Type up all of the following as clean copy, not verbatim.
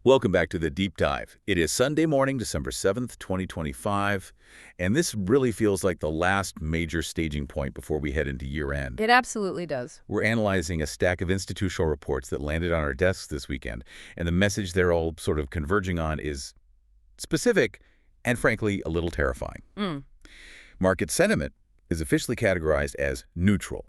Welcome back to the Deep Dive. It is Sunday morning, December 7th, 2025, and this really feels like the last major staging point before we head into year-end. It absolutely does. We're analyzing a stack of institutional reports that landed on our desks this weekend, and the message they're all sort of converging on is specific and, frankly, a little terrifying. Market sentiment is officially categorized as neutral.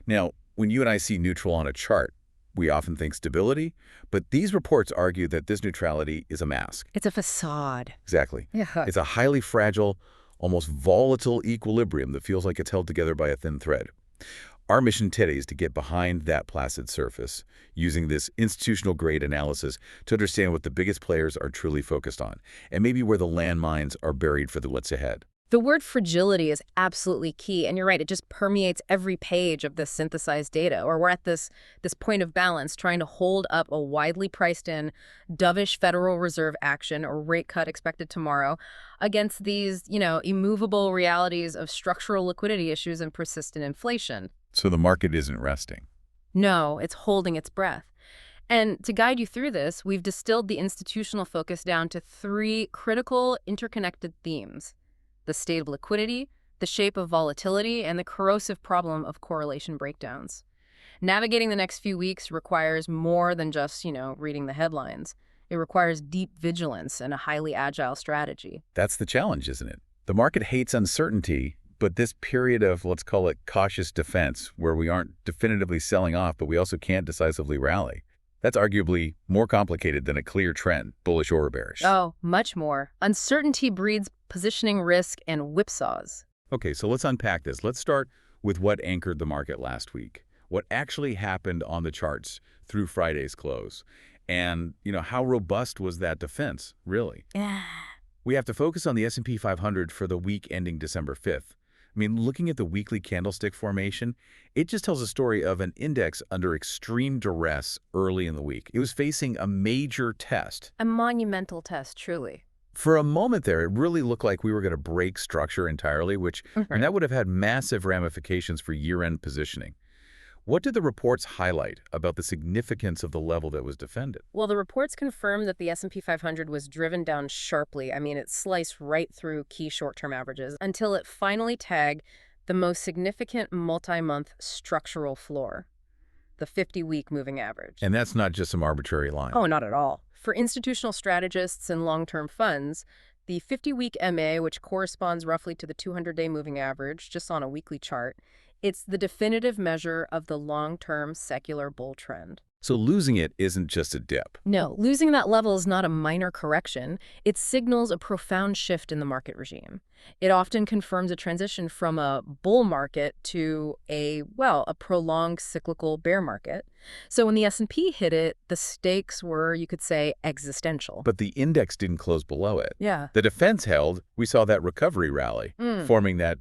Now, when you and I see neutral on a chart, we often think stability, but these reports argue that this neutrality is a mask. It's a facade. Exactly. Yeah. It's a highly fragile, almost volatile equilibrium that feels like it's held together by a thin thread. Our mission today is to get behind that placid surface, using this institutional-grade analysis to understand what the biggest players are truly focused on, and maybe where the landmines are buried for what's ahead. The word fragility is absolutely key, and you're right, it just permeates every page of this synthesized data. Or we're at this point of balance, trying to hold up a widely priced in dovish Federal Reserve action or rate cut expected tomorrow against these, immovable realities of structural liquidity issues and persistent inflation. So the market isn't resting. No, it's holding its breath. And to guide you through this, we've distilled the institutional focus down to three critical interconnected themes: the state of liquidity, the shape of volatility, and the corrosive problem of correlation breakdowns. Navigating the next few weeks requires more than just, reading the headlines. It requires deep vigilance and a highly agile strategy. That's the challenge, isn't it? The market hates uncertainty, but this period of, let's call it cautious defense, where we aren't definitively selling off, but we also can't decisively rally, that's arguably more complicated than a clear trend, bullish or bearish. Oh, much more. Uncertainty breeds positioning risk and whipsaws. Okay, so let's unpack this. Let's start with what anchored the market last week. What actually happened on the charts through Friday's close. And, how robust was that defense, really? Yeah. We have to focus on the S&P 500 for the week ending December 5th. Looking at the weekly candlestick formation, it just tells a story of an index under extreme duress early in the week. It was facing a major test. A monumental test, truly. For a moment there, it really looked like we were going to break structure entirely, and that would have had massive ramifications for year-end positioning. What did the reports highlight about the significance of the level that was defended? Well, the reports confirmed that the S&P 500 was driven down sharply. It sliced right through key short-term averages until it finally tagged the most significant multi-month structural floor, the 50-week moving average. And that's not just some arbitrary line. Oh, not at all. For institutional strategists and long-term funds, the 50-week MA, which corresponds roughly to the 200-day moving average, just on a weekly chart, it's the definitive measure of the long-term secular bull trend. So losing it isn't just a dip. No, losing that level is not a minor correction. It signals a profound shift in the market regime. It often confirms a transition from a bull market to a prolonged cyclical bear market. So when the S&P hit it, the stakes were, you could say, existential. But the index didn't close below it. Yeah. The defense held. We saw that recovery rally, forming that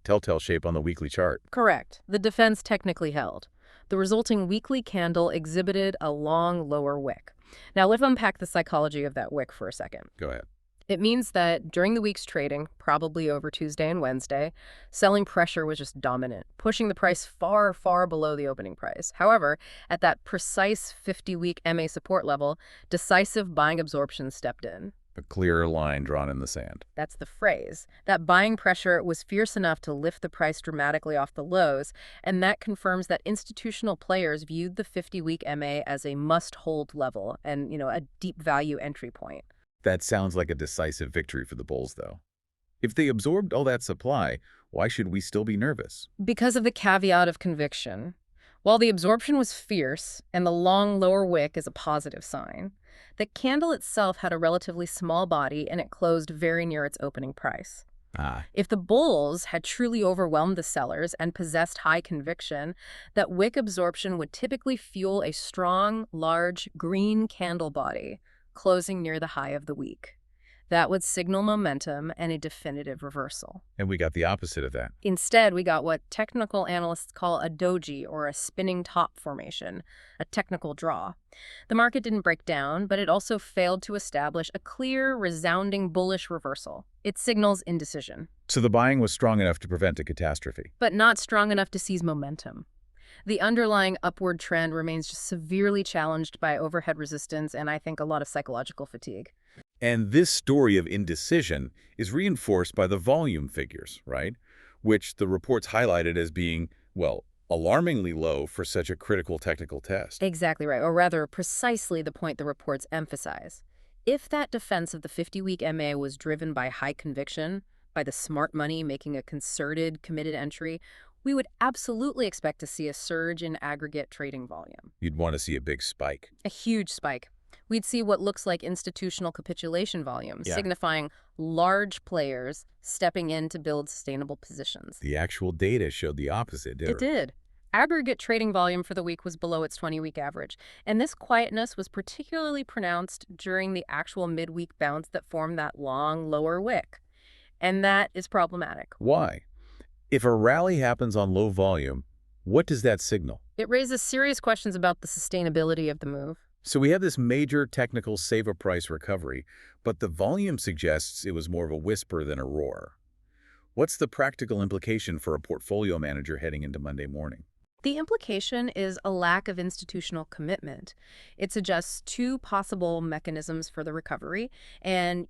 telltale shape on the weekly chart. Correct. The defense technically held. The resulting weekly candle exhibited a long lower wick. Now, let's unpack the psychology of that wick for a second. Go ahead. It means that during the week's trading, probably over Tuesday and Wednesday, selling pressure was just dominant, pushing the price far, far below the opening price. However, at that precise 50-week MA support level, decisive buying absorption stepped in. A clear line drawn in the sand. That's the phrase. That buying pressure was fierce enough to lift the price dramatically off the lows, and that confirms that institutional players viewed the 50-week MA as a must-hold level and, a deep value entry point. That sounds like a decisive victory for the bulls, though. If they absorbed all that supply, why should we still be nervous? Because of the caveat of conviction. While the absorption was fierce and the long lower wick is a positive sign, the candle itself had a relatively small body and it closed very near its opening price. If the bulls had truly overwhelmed the sellers and possessed high conviction, that wick absorption would typically fuel a strong, large, green candle body closing near the high of the week. That would signal momentum and a definitive reversal. And we got the opposite of that. Instead, we got what technical analysts call a doji, or a spinning top formation, a technical draw. The market didn't break down, but it also failed to establish a clear, resounding bullish reversal. It signals indecision. So the buying was strong enough to prevent a catastrophe. But not strong enough to seize momentum. The underlying upward trend remains just severely challenged by overhead resistance and I think a lot of psychological fatigue. And this story of indecision is reinforced by the volume figures, right? Which the reports highlighted as being, well, alarmingly low for such a critical technical test. Exactly right, or rather precisely the point the reports emphasize. If that defense of the 50-week MA was driven by high conviction, by the smart money making a concerted, committed entry, we would absolutely expect to see a surge in aggregate trading volume. You'd want to see a big spike. A huge spike. We'd see what looks like institutional capitulation volume, signifying large players stepping in to build sustainable positions. The actual data showed the opposite, didn't it? It did. Aggregate trading volume for the week was below its 20-week average, and this quietness was particularly pronounced during the actual midweek bounce that formed that long lower wick. And that is problematic. Why? If a rally happens on low volume, what does that signal? It raises serious questions about the sustainability of the move. So we have this major technical save-a-price recovery, but the volume suggests it was more of a whisper than a roar. What's the practical implication for a portfolio manager heading into Monday morning? The implication is a lack of institutional commitment. It suggests two possible mechanisms for the recovery, and,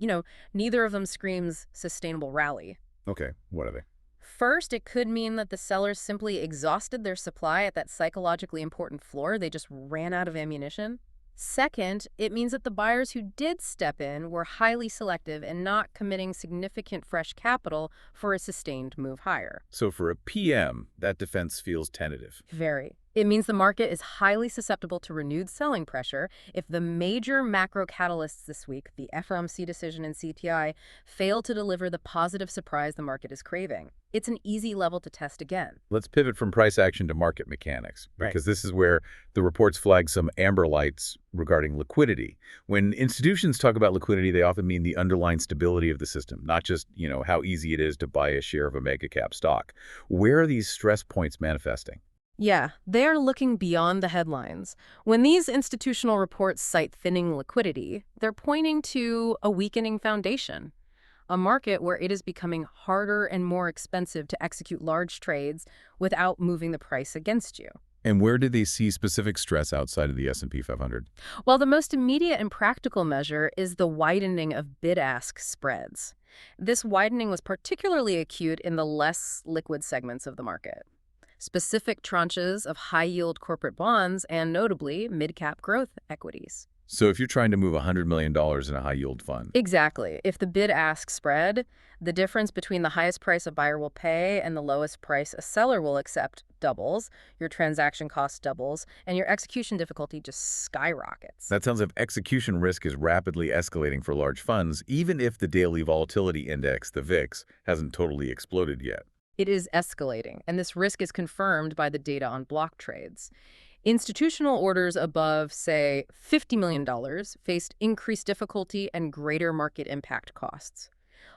neither of them screams sustainable rally. Okay, what are they? First, it could mean that the sellers simply exhausted their supply at that psychologically important floor. They just ran out of ammunition. Second, it means that the buyers who did step in were highly selective and not committing significant fresh capital for a sustained move higher. So for a PM, that defense feels tentative. Very. It means the market is highly susceptible to renewed selling pressure if the major macro catalysts this week, the FOMC decision and CPI, fail to deliver the positive surprise the market is craving. It's an easy level to test again. Let's pivot from price action to market mechanics, because this is where the reports flag some amber lights regarding liquidity. When institutions talk about liquidity, they often mean the underlying stability of the system, not just, how easy it is to buy a share of a mega cap stock. Where are these stress points manifesting? Yeah, they're looking beyond the headlines. When these institutional reports cite thinning liquidity, they're pointing to a weakening foundation, a market where it is becoming harder and more expensive to execute large trades without moving the price against you. And where did they see specific stress outside of the S&P 500? Well, the most immediate and practical measure is the widening of bid-ask spreads. This widening was particularly acute in the less liquid segments of the market. Specific tranches of high-yield corporate bonds and, notably, mid-cap growth equities. So if you're trying to move $100 million in a high-yield fund. Exactly. If the bid-ask spread, the difference between the highest price a buyer will pay and the lowest price a seller will accept doubles, your transaction cost doubles, and your execution difficulty just skyrockets. That sounds like execution risk is rapidly escalating for large funds, even if the daily volatility index, the VIX, hasn't totally exploded yet. It is escalating, and this risk is confirmed by the data on block trades. Institutional orders above, say, $50 million faced increased difficulty and greater market impact costs.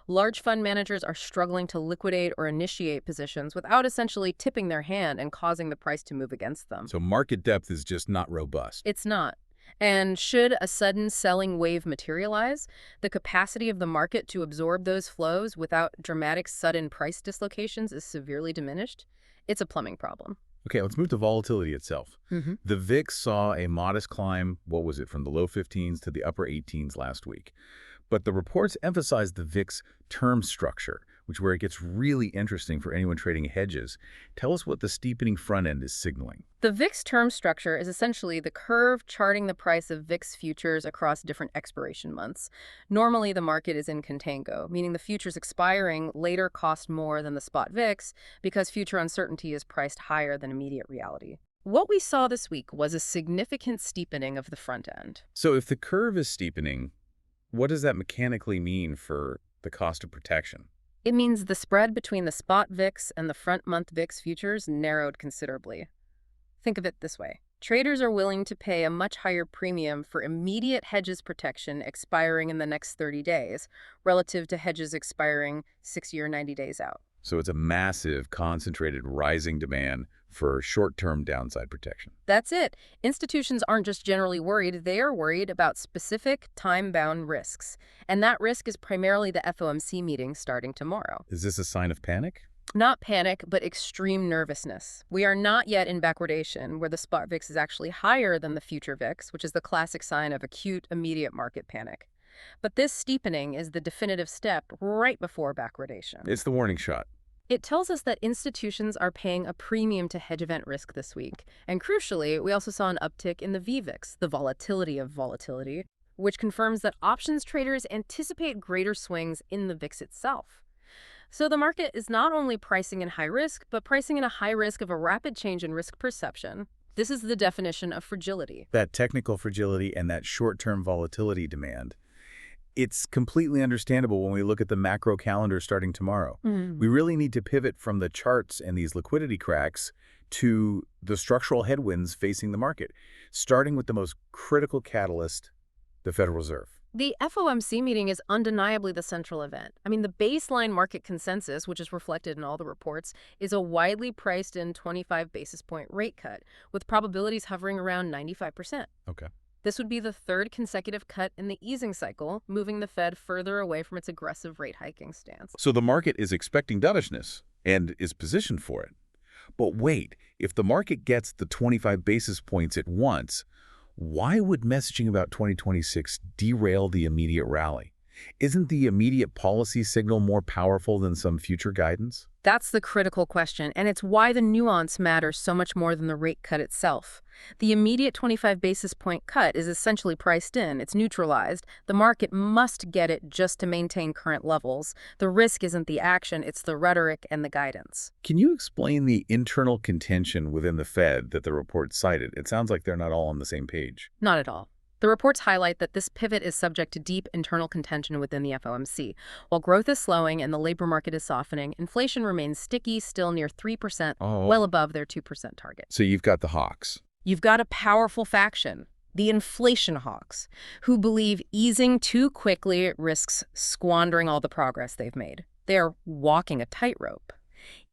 Large fund managers are struggling to liquidate or initiate positions without essentially tipping their hand and causing the price to move against them. So market depth is just not robust. It's not. And should a sudden selling wave materialize, the capacity of the market to absorb those flows without dramatic sudden price dislocations is severely diminished. It's a plumbing problem. Okay, let's move to volatility itself. The VIX saw a modest climb, from the low 15s to the upper 18s last week. But the reports emphasize the VIX term structure, which is where it gets really interesting for anyone trading hedges. Tell us what the steepening front end is signaling. The VIX term structure is essentially the curve charting the price of VIX futures across different expiration months. Normally, the market is in contango, meaning the futures expiring later cost more than the spot VIX because future uncertainty is priced higher than immediate reality. What we saw this week was a significant steepening of the front end. So if the curve is steepening, what does that mechanically mean for the cost of protection? It means the spread between the spot VIX and the front-month VIX futures narrowed considerably. Think of it this way. Traders are willing to pay a much higher premium for immediate hedges protection expiring in the next 30 days relative to hedges expiring 60 or 90 days out. So it's a massive, concentrated, rising demand for short-term downside protection. That's it. Institutions aren't just generally worried, they are worried about specific time-bound risks. And that risk is primarily the FOMC meeting starting tomorrow. Is this a sign of panic? Not panic, but extreme nervousness. We are not yet in backwardation, where the spot VIX is actually higher than the future VIX, which is the classic sign of acute, immediate market panic. But this steepening is the definitive step right before backwardation. It's the warning shot. It tells us that institutions are paying a premium to hedge event risk this week. And crucially, we also saw an uptick in the VVIX, the volatility of volatility, which confirms that options traders anticipate greater swings in the VIX itself. So the market is not only pricing in high risk, but pricing in a high risk of a rapid change in risk perception. This is the definition of fragility. That technical fragility and that short-term volatility demand. It's completely understandable when we look at the macro calendar starting tomorrow. We really need to pivot from the charts and these liquidity cracks to the structural headwinds facing the market, starting with the most critical catalyst, the Federal Reserve. The FOMC meeting is undeniably the central event. I mean, the baseline market consensus, which is reflected in all the reports, is a widely priced in 25 basis point rate cut, with probabilities hovering around 95%. Okay. This would be the third consecutive cut in the easing cycle, moving the Fed further away from its aggressive rate hiking stance. So the market is expecting dovishness and is positioned for it. But wait, if the market gets the 25 basis points at once, why would messaging about 2026 derail the immediate rally? Isn't the immediate policy signal more powerful than some future guidance? That's the critical question, and it's why the nuance matters so much more than the rate cut itself. The immediate 25 basis point cut is essentially priced in. It's neutralized. The market must get it just to maintain current levels. The risk isn't the action, it's the rhetoric and the guidance. Can you explain the internal contention within the Fed that the report cited? It sounds like they're not all on the same page. Not at all. The reports highlight that this pivot is subject to deep internal contention within the FOMC. While growth is slowing and the labor market is softening, inflation remains sticky, still near 3%, well above their 2% target. So you've got the hawks. You've got a powerful faction, the inflation hawks, who believe easing too quickly risks squandering all the progress they've made. They're walking a tightrope.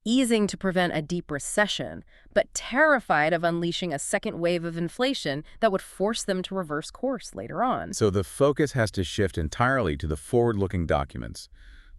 Easing to prevent a deep recession, but terrified of unleashing a second wave of inflation that would force them to reverse course later on. So the focus has to shift entirely to the forward-looking documents,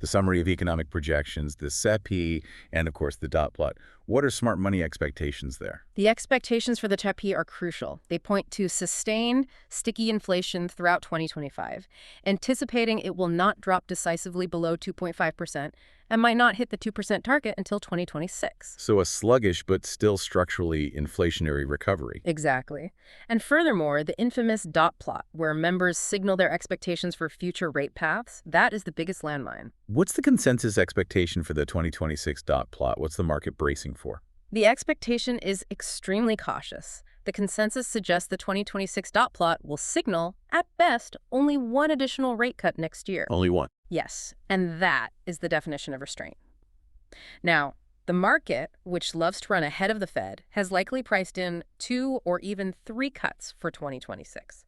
the summary of economic projections, the CEP, and of course the dot plot. What are smart money expectations there? The expectations for the CEP are crucial. They point to sustained, sticky inflation throughout 2025, anticipating it will not drop decisively below 2.5%, and might not hit the 2% target until 2026. So a sluggish but still structurally inflationary recovery. Exactly. And furthermore, the infamous dot plot, where members signal their expectations for future rate paths, that is the biggest landmine. What's the consensus expectation for the 2026 dot plot? What's the market bracing for? The expectation is extremely cautious. The consensus suggests the 2026 dot plot will signal, at best, only one additional rate cut next year. Only one. Yes, and that is the definition of restraint. Now, the market, which loves to run ahead of the Fed, has likely priced in 2 or even 3 cuts for 2026.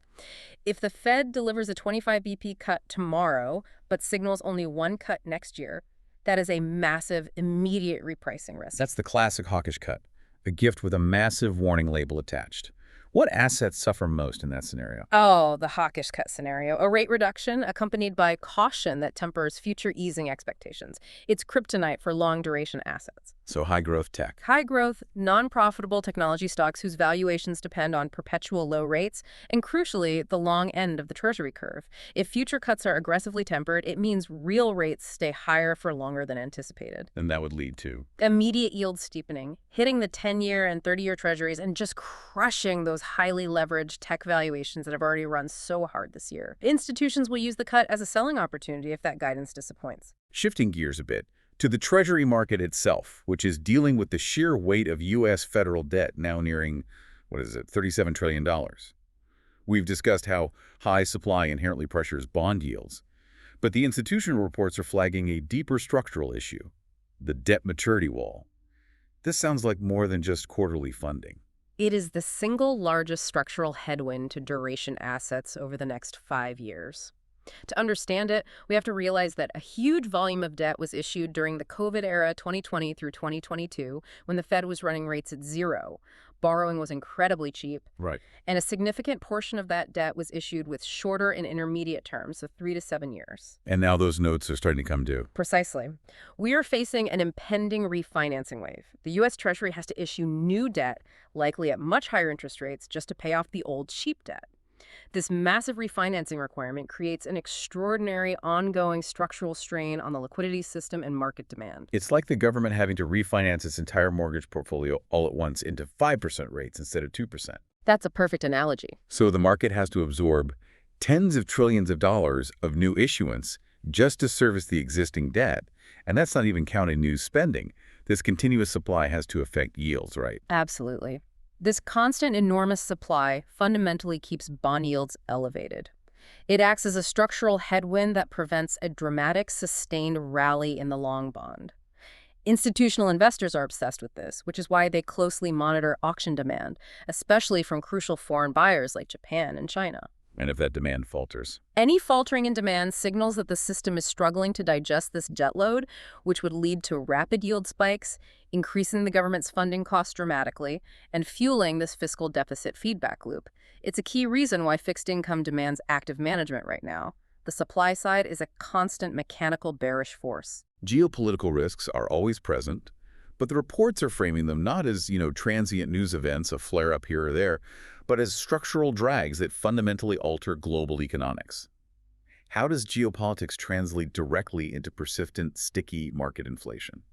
If the Fed delivers a 25 BP cut tomorrow, but signals only 1 cut next year, that is a massive, immediate repricing risk. That's the classic hawkish cut, a gift with a massive warning label attached. What assets suffer most in that scenario? Oh, the hawkish cut scenario. A rate reduction accompanied by caution that tempers future easing expectations. It's kryptonite for long-duration assets. So high-growth tech. High-growth, non-profitable technology stocks whose valuations depend on perpetual low rates, and crucially, the long end of the Treasury curve. If future cuts are aggressively tempered, it means real rates stay higher for longer than anticipated. And that would lead to immediate yield steepening, hitting the 10-year and 30-year Treasuries and just crushing those highly leveraged tech valuations that have already run so hard this year. Institutions will use the cut as a selling opportunity if that guidance disappoints. Shifting gears a bit to the Treasury market itself, which is dealing with the sheer weight of U.S. federal debt now nearing, $37 trillion. We've discussed how high supply inherently pressures bond yields, but the institutional reports are flagging a deeper structural issue, the debt maturity wall. This sounds like more than just quarterly funding. It is the single largest structural headwind to duration assets over the next 5 years. To understand it, we have to realize that a huge volume of debt was issued during the COVID era 2020 through 2022 when the Fed was running rates at zero. Borrowing was incredibly cheap. Right. And a significant portion of that debt was issued with shorter and intermediate terms, so 3 to 7 years. And now those notes are starting to come due. Precisely. We are facing an impending refinancing wave. The US Treasury has to issue new debt, likely at much higher interest rates, just to pay off the old cheap debt. This massive refinancing requirement creates an extraordinary ongoing structural strain on the liquidity system and market demand. It's like the government having to refinance its entire mortgage portfolio all at once into 5% rates instead of 2%. That's a perfect analogy. So the market has to absorb tens of trillions of dollars of new issuance just to service the existing debt. And that's not even counting new spending. This continuous supply has to affect yields, right? Absolutely. This constant enormous supply fundamentally keeps bond yields elevated. It acts as a structural headwind that prevents a dramatic, sustained rally in the long bond. Institutional investors are obsessed with this, which is why they closely monitor auction demand, especially from crucial foreign buyers like Japan and China. And if that demand falters? Any faltering in demand signals that the system is struggling to digest this jet load, which would lead to rapid yield spikes, increasing the government's funding costs dramatically, and fueling this fiscal deficit feedback loop. It's a key reason why fixed income demands active management right now. The supply side is a constant mechanical bearish force. Geopolitical risks are always present, but the reports are framing them not as, transient news events, a flare-up here or there, but as structural drags that fundamentally alter global economics. How does geopolitics translate directly into persistent, sticky market inflation?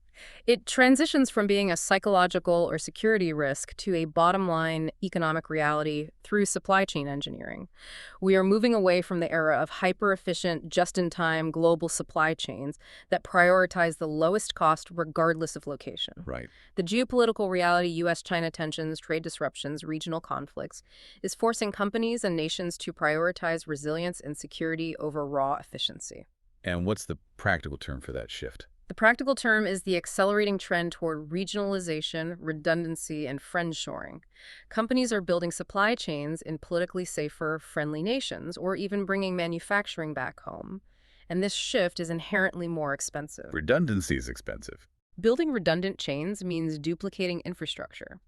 It transitions from being a psychological or security risk to a bottom-line economic reality through supply chain engineering. We are moving away from the era of hyper-efficient, just-in-time global supply chains that prioritize the lowest cost regardless of location. Right. The geopolitical reality, US-China tensions, trade disruptions, regional conflicts, is forcing companies and nations to prioritize resilience and security over raw efficiency. And what's the practical term for that shift? The practical term is the accelerating trend toward regionalization, redundancy, and friendshoring. Companies are building supply chains in politically safer, friendly nations, or even bringing manufacturing back home. And this shift is inherently more expensive. Redundancy is expensive. Building redundant chains means duplicating infrastructure.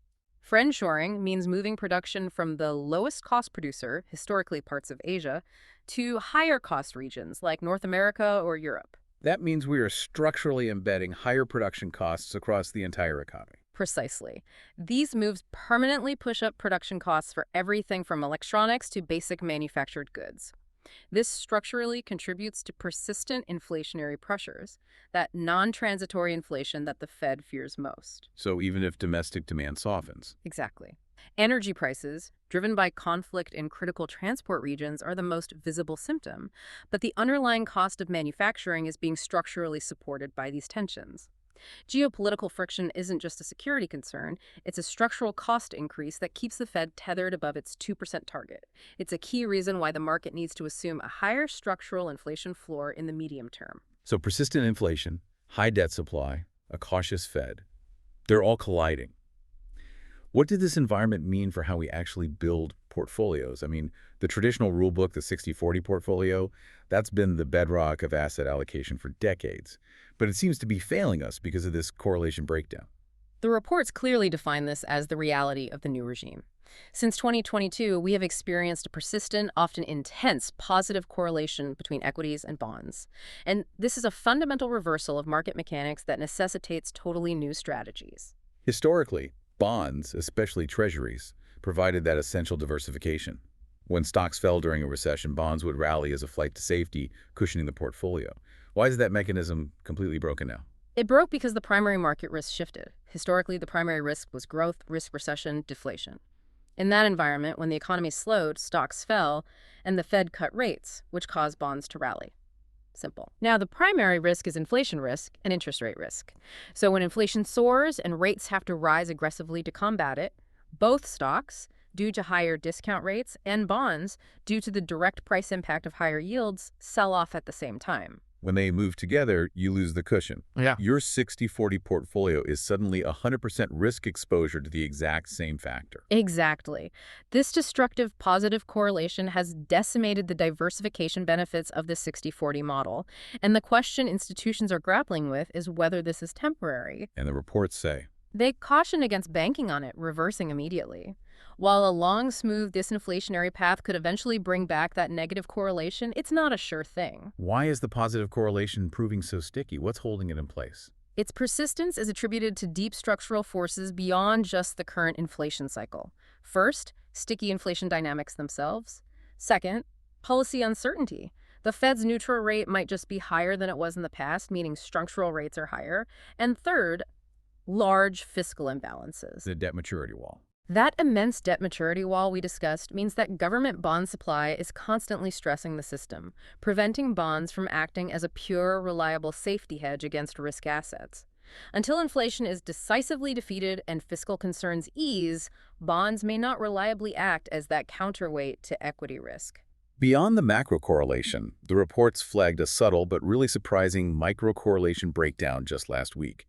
Friendshoring means moving production from the lowest cost producer, historically parts of Asia, to higher cost regions like North America or Europe. That means we are structurally embedding higher production costs across the entire economy. Precisely. These moves permanently push up production costs for everything from electronics to basic manufactured goods. This structurally contributes to persistent inflationary pressures, that non-transitory inflation that the Fed fears most. So even if domestic demand softens. Exactly. Energy prices, driven by conflict in critical transport regions, are the most visible symptom, but the underlying cost of manufacturing is being structurally supported by these tensions. Geopolitical friction isn't just a security concern, it's a structural cost increase that keeps the Fed tethered above its 2% target. It's a key reason why the market needs to assume a higher structural inflation floor in the medium term. So persistent inflation, high debt supply, a cautious Fed, they're all colliding. What did this environment mean for how we actually build portfolios? I mean, the traditional rulebook, the 60-40 portfolio, that's been the bedrock of asset allocation for decades. But it seems to be failing us because of this correlation breakdown. The reports clearly define this as the reality of the new regime. Since 2022, we have experienced a persistent, often intense, positive correlation between equities and bonds. And this is a fundamental reversal of market mechanics that necessitates totally new strategies. Historically, bonds, especially treasuries, provided that essential diversification. When stocks fell during a recession, bonds would rally as a flight to safety, cushioning the portfolio. Why is that mechanism completely broken now? It broke because the primary market risk shifted. Historically, the primary risk was growth, risk recession, deflation. In that environment, when the economy slowed, stocks fell, and the Fed cut rates, which caused bonds to rally. Simple. Now, the primary risk is inflation risk and interest rate risk. So when inflation soars and rates have to rise aggressively to combat it, both stocks, due to higher discount rates, and bonds, due to the direct price impact of higher yields, sell off at the same time. When they move together, you lose the cushion. Yeah. Your 60/40 portfolio is suddenly 100% risk exposure to the exact same factor. Exactly. This destructive positive correlation has decimated the diversification benefits of the 60/40 model, and the question institutions are grappling with is whether this is temporary. And the reports say, They caution against banking on it reversing immediately. While a long, smooth disinflationary path could eventually bring back that negative correlation, it's not a sure thing. why is the positive correlation proving so sticky? What's holding it in place? Its persistence is attributed to deep structural forces beyond just the current inflation cycle. First, sticky inflation dynamics themselves. Second, policy uncertainty. The Fed's neutral rate might just be higher than it was in the past, meaning structural rates are higher. And third, large fiscal imbalances. The debt maturity wall. That immense debt maturity wall we discussed means that government bond supply is constantly stressing the system, preventing bonds from acting as a pure, reliable safety hedge against risk assets. Until inflation is decisively defeated and fiscal concerns ease, bonds may not reliably act as that counterweight to equity risk. Beyond the macro correlation, the reports flagged a subtle but really surprising micro-correlation breakdown just last week.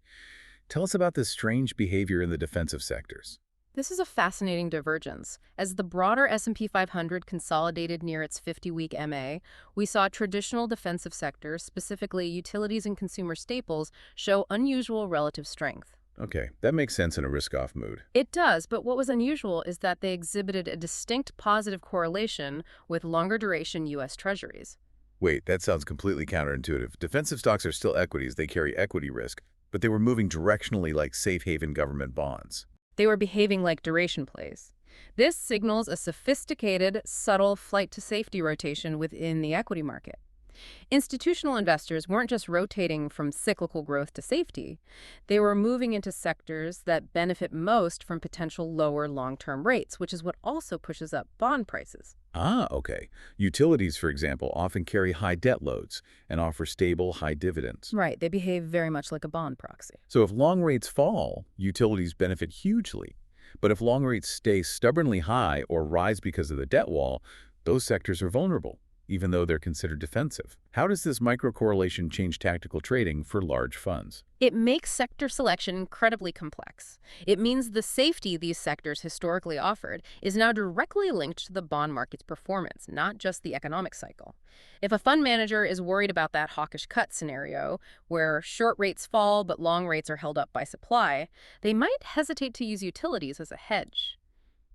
Tell us about this strange behavior in the defensive sectors. This is a fascinating divergence. As the broader S&P 500 consolidated near its 50-week MA, we saw traditional defensive sectors, specifically utilities and consumer staples, show unusual relative strength. Okay, that makes sense in a risk-off mood. It does, but what was unusual is that they exhibited a distinct positive correlation with longer duration US Treasuries. Wait, that sounds completely counterintuitive. Defensive stocks are still equities, they carry equity risk, but they were moving directionally like safe haven government bonds. They were behaving like duration plays. This signals a sophisticated, subtle flight to safety rotation within the equity market. Institutional investors weren't just rotating from cyclical growth to safety. They were moving into sectors that benefit most from potential lower long-term rates, which is what also pushes up bond prices. Ah, okay. Utilities, for example, often carry high debt loads and offer stable, high dividends. Right, they behave very much like a bond proxy. So if long rates fall, utilities benefit hugely. But if long rates stay stubbornly high or rise because of the debt wall, those sectors are vulnerable, even though they're considered defensive. How does this microcorrelation change tactical trading for large funds? It makes sector selection incredibly complex. It means the safety these sectors historically offered is now directly linked to the bond market's performance, not just the economic cycle. If a fund manager is worried about that hawkish cut scenario, where short rates fall but long rates are held up by supply, they might hesitate to use utilities as a hedge.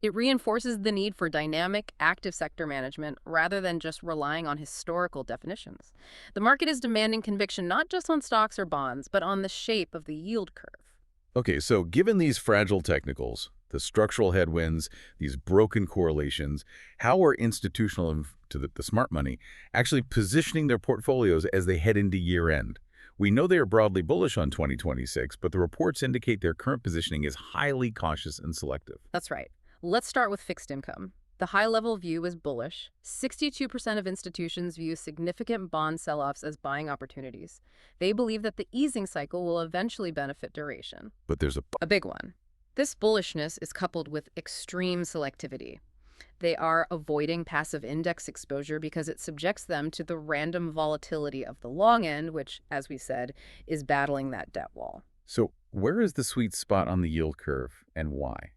It reinforces the need for dynamic, active sector management rather than just relying on historical definitions. The market is demanding conviction not just on stocks or bonds, but on the shape of the yield curve. Okay, so given these fragile technicals, the structural headwinds, these broken correlations, how are institutional to the smart money actually positioning their portfolios as they head into year-end? We know they are broadly bullish on 2026, but the reports indicate their current positioning is highly cautious and selective. That's right. Let's start with fixed income. The high-level view is bullish. 62% of institutions view significant bond sell-offs as buying opportunities. They believe that the easing cycle will eventually benefit duration. But there's A big one. This bullishness is coupled with extreme selectivity. They are avoiding passive index exposure because it subjects them to the random volatility of the long end, which, as we said, is battling that debt wall. So where is the sweet spot on the yield curve and why?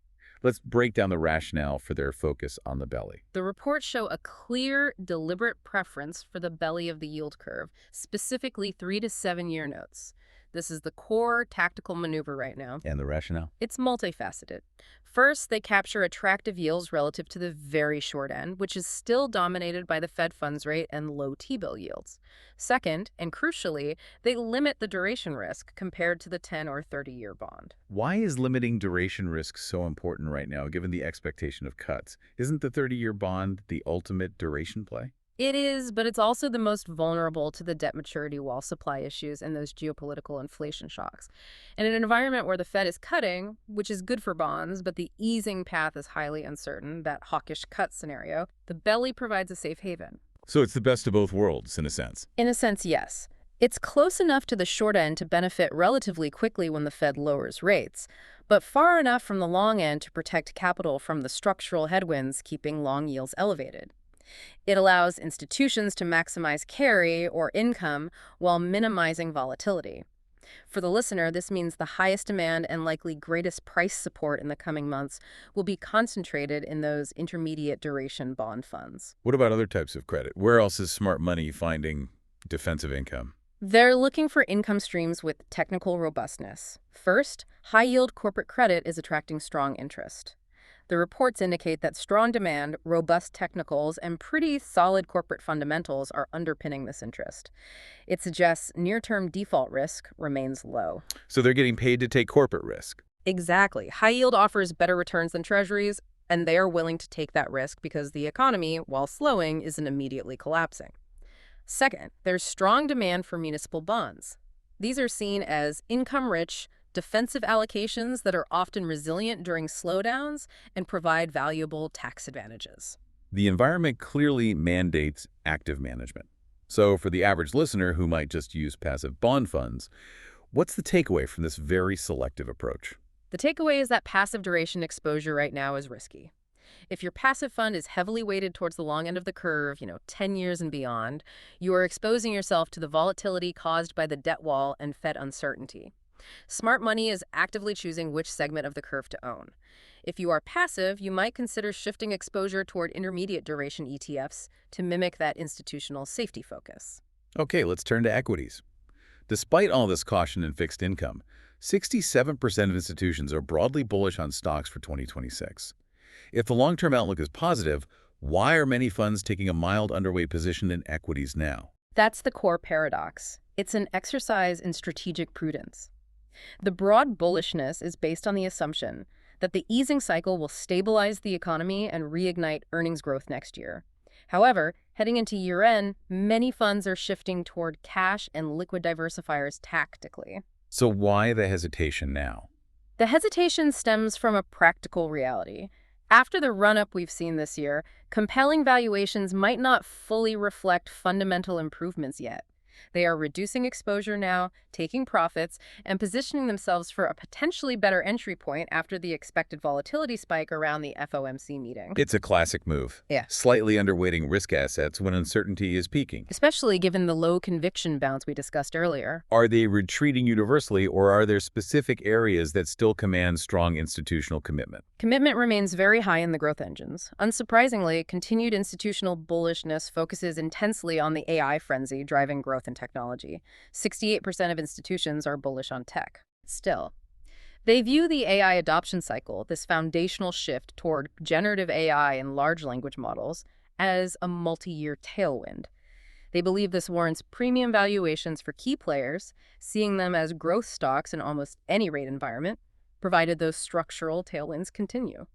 Let's break down the rationale for their focus on the belly. The reports show a clear, deliberate preference for the belly of the yield curve, specifically 3 to 7 year notes. This is the core tactical maneuver right now. And the rationale? It's multifaceted. First, they capture attractive yields relative to the very short end, which is still dominated by the Fed funds rate and low T-bill yields. Second, and crucially, they limit the duration risk compared to the 10 or 30-year bond. Why is limiting duration risk so important right now, given the expectation of cuts? Isn't the 30-year bond the ultimate duration play? It is, but it's also the most vulnerable to the debt maturity wall supply issues and those geopolitical inflation shocks. And in an environment where the Fed is cutting, which is good for bonds, but the easing path is highly uncertain, that hawkish cut scenario, the belly provides a safe haven. So it's the best of both worlds, in a sense. In a sense, yes. It's close enough to the short end to benefit relatively quickly when the Fed lowers rates, but far enough from the long end to protect capital from the structural headwinds keeping long yields elevated. It allows institutions to maximize carry or income while minimizing volatility. For the listener, this means the highest demand and likely greatest price support in the coming months will be concentrated in those intermediate duration bond funds. What about other types of credit? Where else is smart money finding defensive income? They're looking for income streams with technical robustness. First, high-yield corporate credit is attracting strong interest. The reports indicate that strong demand, robust technicals, and pretty solid corporate fundamentals are underpinning this interest. It suggests near-term default risk remains low. So they're getting paid to take corporate risk. Exactly. High yield offers better returns than treasuries, and they are willing to take that risk because the economy, while slowing, isn't immediately collapsing. Second, there's strong demand for municipal bonds. These are seen as income-rich, defensive allocations that are often resilient during slowdowns and provide valuable tax advantages. The environment clearly mandates active management. So for the average listener who might just use passive bond funds, what's the takeaway from this very selective approach? The takeaway is that passive duration exposure right now is risky. If your passive fund is heavily weighted towards the long end of the curve, 10 years and beyond, you are exposing yourself to the volatility caused by the debt wall and Fed uncertainty. Smart money is actively choosing which segment of the curve to own. If you are passive, you might consider shifting exposure toward intermediate duration ETFs to mimic that institutional safety focus. Okay, let's turn to equities. Despite all this caution in fixed income, 67% of institutions are broadly bullish on stocks for 2026. If the long-term outlook is positive, why are many funds taking a mild underweight position in equities now? That's the core paradox. It's an exercise in strategic prudence. The broad bullishness is based on the assumption that the easing cycle will stabilize the economy and reignite earnings growth next year. However, heading into year-end, many funds are shifting toward cash and liquid diversifiers tactically. So why the hesitation now? The hesitation stems from a practical reality. After the run-up we've seen this year, compelling valuations might not fully reflect fundamental improvements yet. They are reducing exposure now, taking profits, and positioning themselves for a potentially better entry point after the expected volatility spike around the FOMC meeting. It's a classic move. Yeah. Slightly underweighting risk assets when uncertainty is peaking. Especially given the low conviction bounds we discussed earlier. Are they retreating universally, or are there specific areas that still command strong institutional commitment? Commitment remains very high in the growth engines. Unsurprisingly, continued institutional bullishness focuses intensely on the AI frenzy driving growth in technology. 68% of institutions are bullish on tech. Still, they view the AI adoption cycle, this foundational shift toward generative AI and large language models, as a multi-year tailwind. They believe this warrants premium valuations for key players, seeing them as growth stocks in almost any rate environment, provided those structural tailwinds continue.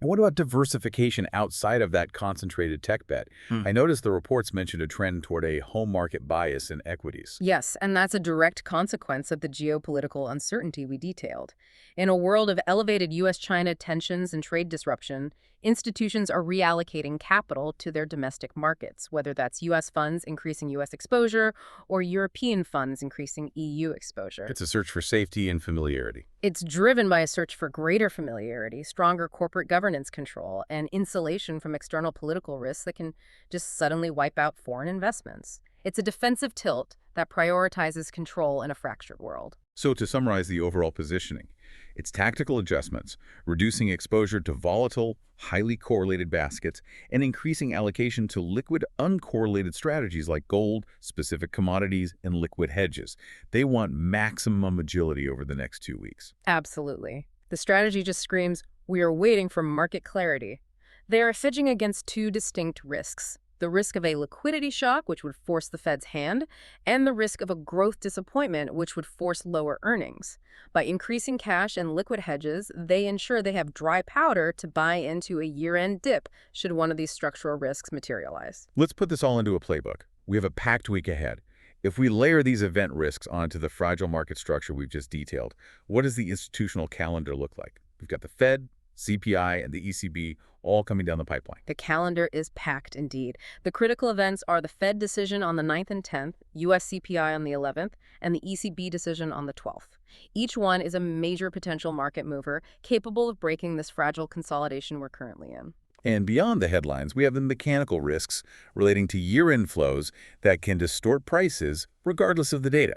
And what about diversification outside of that concentrated tech bet? I noticed the reports mentioned a trend toward a home market bias in equities. Yes, and that's a direct consequence of the geopolitical uncertainty we detailed. In a world of elevated US-China tensions and trade disruption, institutions are reallocating capital to their domestic markets, whether that's US funds increasing US exposure or European funds increasing EU exposure. It's a search for safety and familiarity. It's driven by a search for greater familiarity, stronger corporate governance control, and insulation from external political risks that can just suddenly wipe out foreign investments. It's a defensive tilt that prioritizes control in a fractured world. So to summarize the overall positioning, it's tactical adjustments, reducing exposure to volatile, highly correlated baskets, and increasing allocation to liquid, uncorrelated strategies like gold, specific commodities, and liquid hedges. They want maximum agility over the next 2 weeks. Absolutely. The strategy just screams, we are waiting for market clarity. They are hedging against two distinct risks. The risk of a liquidity shock, which would force the Fed's hand, and the risk of a growth disappointment, which would force lower earnings. By increasing cash and liquid hedges, they ensure they have dry powder to buy into a year-end dip should one of these structural risks materialize. Let's put this all into a playbook. We have a packed week ahead. If we layer these event risks onto the fragile market structure we've just detailed, what does the institutional calendar look like? We've got the Fed, CPI, and the ECB all coming down the pipeline. The calendar is packed indeed. The critical events are the Fed decision on the 9th and 10th, US CPI on the 11th, and the ECB decision on the 12th. Each one is a major potential market mover capable of breaking this fragile consolidation we're currently in. And beyond the headlines, we have the mechanical risks relating to year-end flows that can distort prices regardless of the data.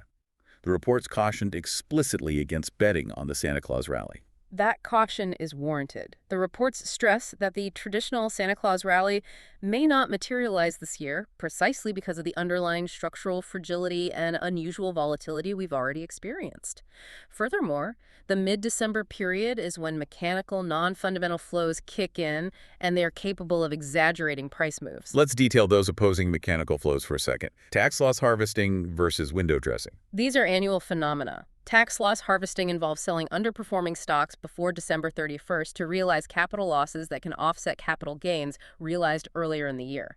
The reports cautioned explicitly against betting on the Santa Claus rally. That caution is warranted. The reports stress that the traditional Santa Claus rally may not materialize this year, precisely because of the underlying structural fragility and unusual volatility we've already experienced. Furthermore, the mid-December period is when mechanical, non-fundamental flows kick in, and they are capable of exaggerating price moves. Let's detail those opposing mechanical flows for a second. Tax loss harvesting versus window dressing. These are annual phenomena. Tax loss harvesting involves selling underperforming stocks before December 31st to realize capital losses that can offset capital gains realized earlier in the year.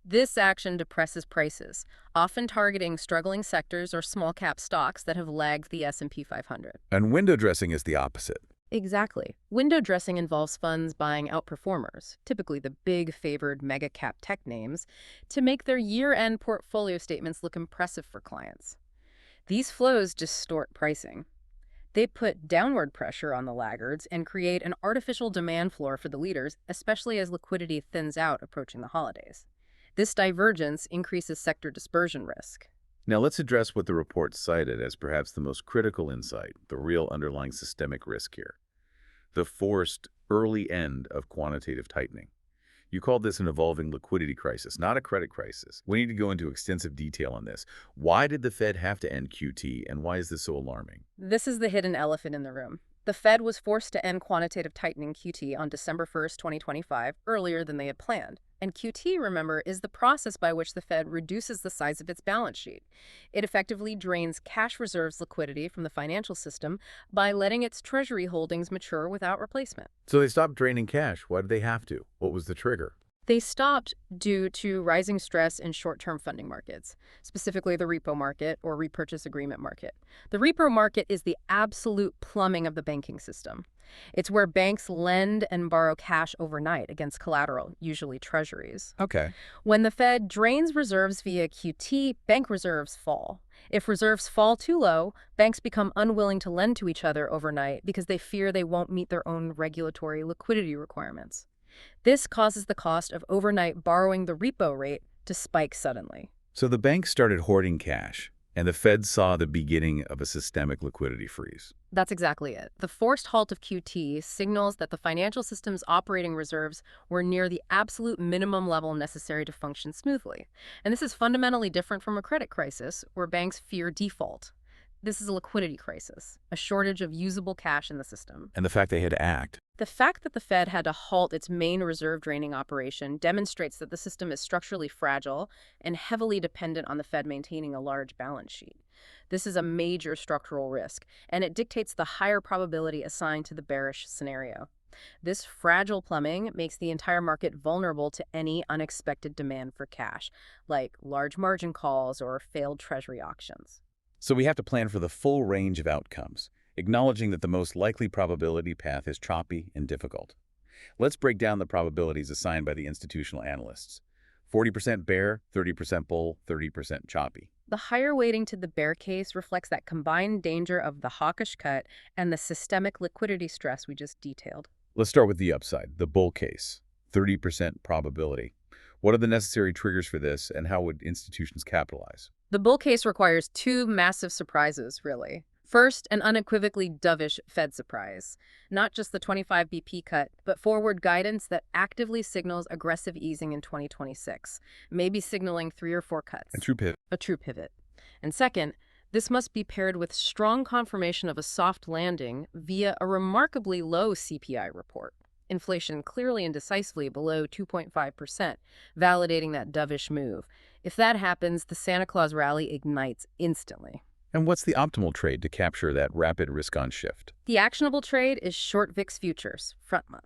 This action depresses prices, often targeting struggling sectors or small-cap stocks that have lagged the S&P 500. And window dressing is the opposite. Exactly. Window dressing involves funds buying outperformers, typically the big favored mega-cap tech names, to make their year-end portfolio statements look impressive for clients. These flows distort pricing. They put downward pressure on the laggards and create an artificial demand floor for the leaders, especially as liquidity thins out approaching the holidays. This divergence increases sector dispersion risk. Now let's address what the report cited as perhaps the most critical insight, the real underlying systemic risk here. The forced early end of quantitative tightening. You called this an evolving liquidity crisis, not a credit crisis. We need to go into extensive detail on this. Why did the Fed have to end QT, and why is this so alarming? This is the hidden elephant in the room. The Fed was forced to end quantitative tightening QT on December 1st, 2025, earlier than they had planned. And QT, remember, is the process by which the Fed reduces the size of its balance sheet. It effectively drains cash reserves liquidity from the financial system by letting its Treasury holdings mature without replacement. So they stopped draining cash. Why did they have to? What was the trigger? They stopped due to rising stress in short-term funding markets, specifically the repo market or repurchase agreement market. The repo market is the absolute plumbing of the banking system. It's where banks lend and borrow cash overnight against collateral, usually treasuries. Okay. When the Fed drains reserves via QT, bank reserves fall. If reserves fall too low, banks become unwilling to lend to each other overnight because they fear they won't meet their own regulatory liquidity requirements. This causes the cost of overnight borrowing the repo rate to spike suddenly. So the banks started hoarding cash, and the Fed saw the beginning of a systemic liquidity freeze. That's exactly it. The forced halt of QT signals that the financial system's operating reserves were near the absolute minimum level necessary to function smoothly. And this is fundamentally different from a credit crisis, where banks fear default. This is a liquidity crisis, a shortage of usable cash in the system. And the fact they had to act. The fact that the Fed had to halt its main reserve draining operation demonstrates that the system is structurally fragile and heavily dependent on the Fed maintaining a large balance sheet. This is a major structural risk, and it dictates the higher probability assigned to the bearish scenario. This fragile plumbing makes the entire market vulnerable to any unexpected demand for cash, like large margin calls or failed treasury auctions. So we have to plan for the full range of outcomes, acknowledging that the most likely probability path is choppy and difficult. Let's break down the probabilities assigned by the institutional analysts. 40% bear, 30% bull, 30% choppy. The higher weighting to the bear case reflects that combined danger of the hawkish cut and the systemic liquidity stress we just detailed. Let's start with the upside, the bull case, 30% probability. What are the necessary triggers for this, and how would institutions capitalize? The bull case requires two massive surprises, really. First, an unequivocally dovish Fed surprise. Not just the 25 BP cut, but forward guidance that actively signals aggressive easing in 2026, maybe signaling 3 or 4 cuts. A true pivot. A true pivot. And second, this must be paired with strong confirmation of a soft landing via a remarkably low CPI report. Inflation clearly and decisively below 2.5%, validating that dovish move. If that happens, the Santa Claus rally ignites instantly. And what's the optimal trade to capture that rapid risk-on shift? The actionable trade is short VIX futures, front month.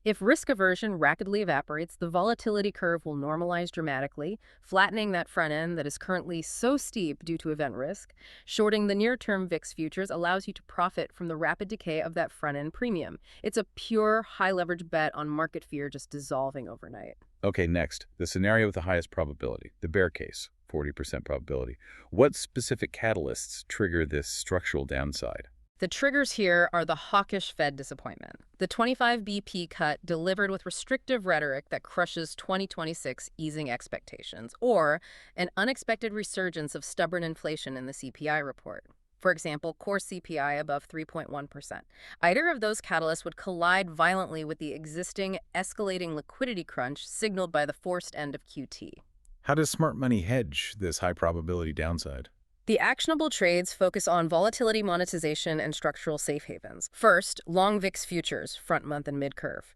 If risk aversion rapidly evaporates, the volatility curve will normalize dramatically, flattening that front end that is currently so steep due to event risk. Shorting the near-term VIX futures allows you to profit from the rapid decay of that front end premium. It's a pure high-leverage bet on market fear just dissolving overnight. Okay, next, the scenario with the highest probability, the bear case, 40% probability. What specific catalysts trigger this structural downside? The triggers here are the hawkish Fed disappointment, the 25 BP cut delivered with restrictive rhetoric that crushes 2026 easing expectations, or an unexpected resurgence of stubborn inflation in the CPI report. For example, core CPI above 3.1%. Either of those catalysts would collide violently with the existing escalating liquidity crunch signaled by the forced end of QT. How does smart money hedge this high-probability downside? The actionable trades focus on volatility monetization and structural safe havens. First, long VIX futures, front month and mid-curve.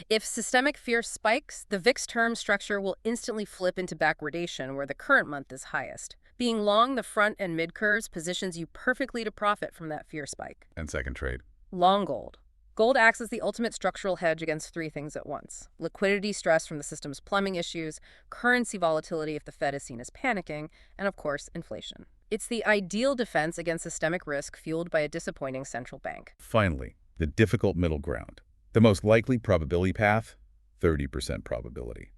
If systemic fear spikes, the VIX term structure will instantly flip into backwardation where the current month is highest. Being long the front and mid-curves positions you perfectly to profit from that fear spike. And second trade. Long gold. Gold acts as the ultimate structural hedge against three things at once: liquidity stress from the system's plumbing issues, currency volatility if the Fed is seen as panicking, and of course, inflation. It's the ideal defense against systemic risk fueled by a disappointing central bank. Finally, the difficult middle ground. The most likely probability path, 30% probability.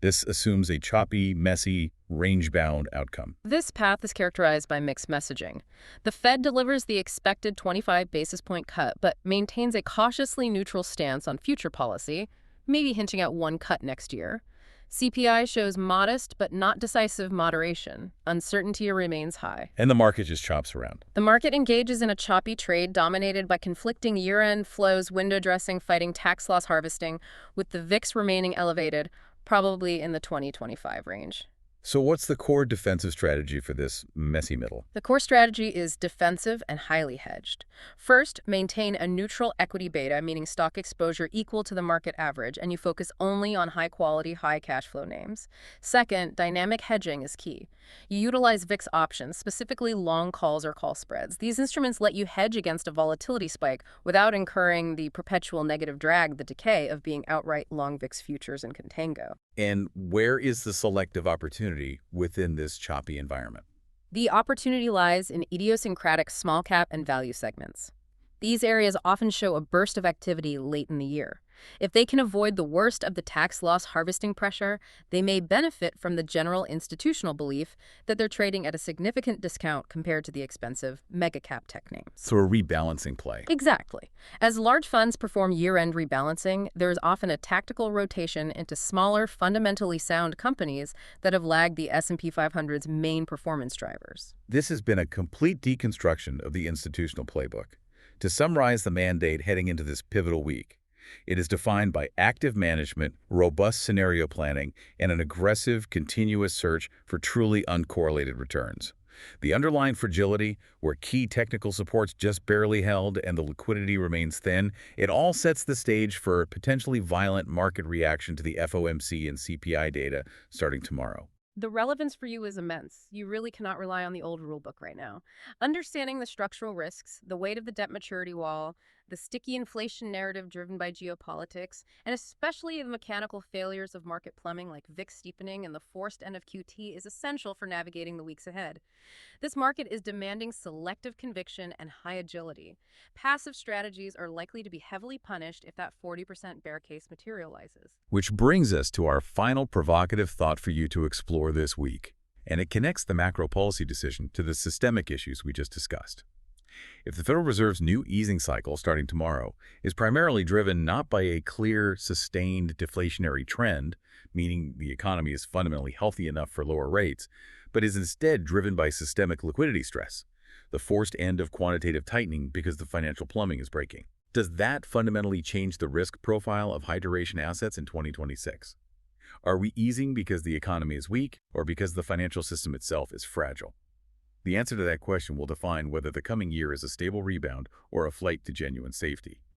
This assumes a choppy, messy, range-bound outcome. This path is characterized by mixed messaging. The Fed delivers the expected 25 basis point cut, but maintains a cautiously neutral stance on future policy, maybe hinting at one cut next year. CPI shows modest but not decisive moderation. Uncertainty remains high. And the market just chops around. The market engages in a choppy trade dominated by conflicting year-end flows, window dressing, fighting tax loss harvesting, with the VIX remaining elevated, probably in the 20-25 range. So what's the core defensive strategy for this messy middle? The core strategy is defensive and highly hedged. First, maintain a neutral equity beta, meaning stock exposure equal to the market average, and you focus only on high-quality, high cash flow names. Second, dynamic hedging is key. You utilize VIX options, specifically long calls or call spreads. These instruments let you hedge against a volatility spike without incurring the perpetual negative drag, the decay, of being outright long VIX futures in contango. And where is the selective opportunity within this choppy environment? The opportunity lies in idiosyncratic small cap and value segments. These areas often show a burst of activity late in the year. If they can avoid the worst of the tax loss harvesting pressure, they may benefit from the general institutional belief that they're trading at a significant discount compared to the expensive mega-cap tech names. So a rebalancing play. Exactly. As large funds perform year-end rebalancing, there is often a tactical rotation into smaller, fundamentally sound companies that have lagged the S&P 500's main performance drivers. This has been a complete deconstruction of the institutional playbook. To summarize the mandate heading into this pivotal week, it is defined by active management, robust scenario planning, and an aggressive, continuous search for truly uncorrelated returns. The underlying fragility, where key technical supports just barely held and the liquidity remains thin, it all sets the stage for potentially violent market reaction to the FOMC and CPI data starting tomorrow. The relevance for you is immense. You really cannot rely on the old rulebook right now. Understanding the structural risks, the weight of the debt maturity wall, the sticky inflation narrative driven by geopolitics, and especially the mechanical failures of market plumbing like VIX steepening and the forced end of QT is essential for navigating the weeks ahead. This market is demanding selective conviction and high agility. Passive strategies are likely to be heavily punished if that 40% bear case materializes. Which brings us to our final provocative thought for you to explore this week, and it connects the macro policy decision to the systemic issues we just discussed. If the Federal Reserve's new easing cycle starting tomorrow is primarily driven not by a clear, sustained deflationary trend, meaning the economy is fundamentally healthy enough for lower rates, but is instead driven by systemic liquidity stress, the forced end of quantitative tightening because the financial plumbing is breaking, does that fundamentally change the risk profile of high-duration assets in 2026? Are we easing because the economy is weak or because the financial system itself is fragile? The answer to that question will define whether the coming year is a stable rebound or a flight to genuine safety.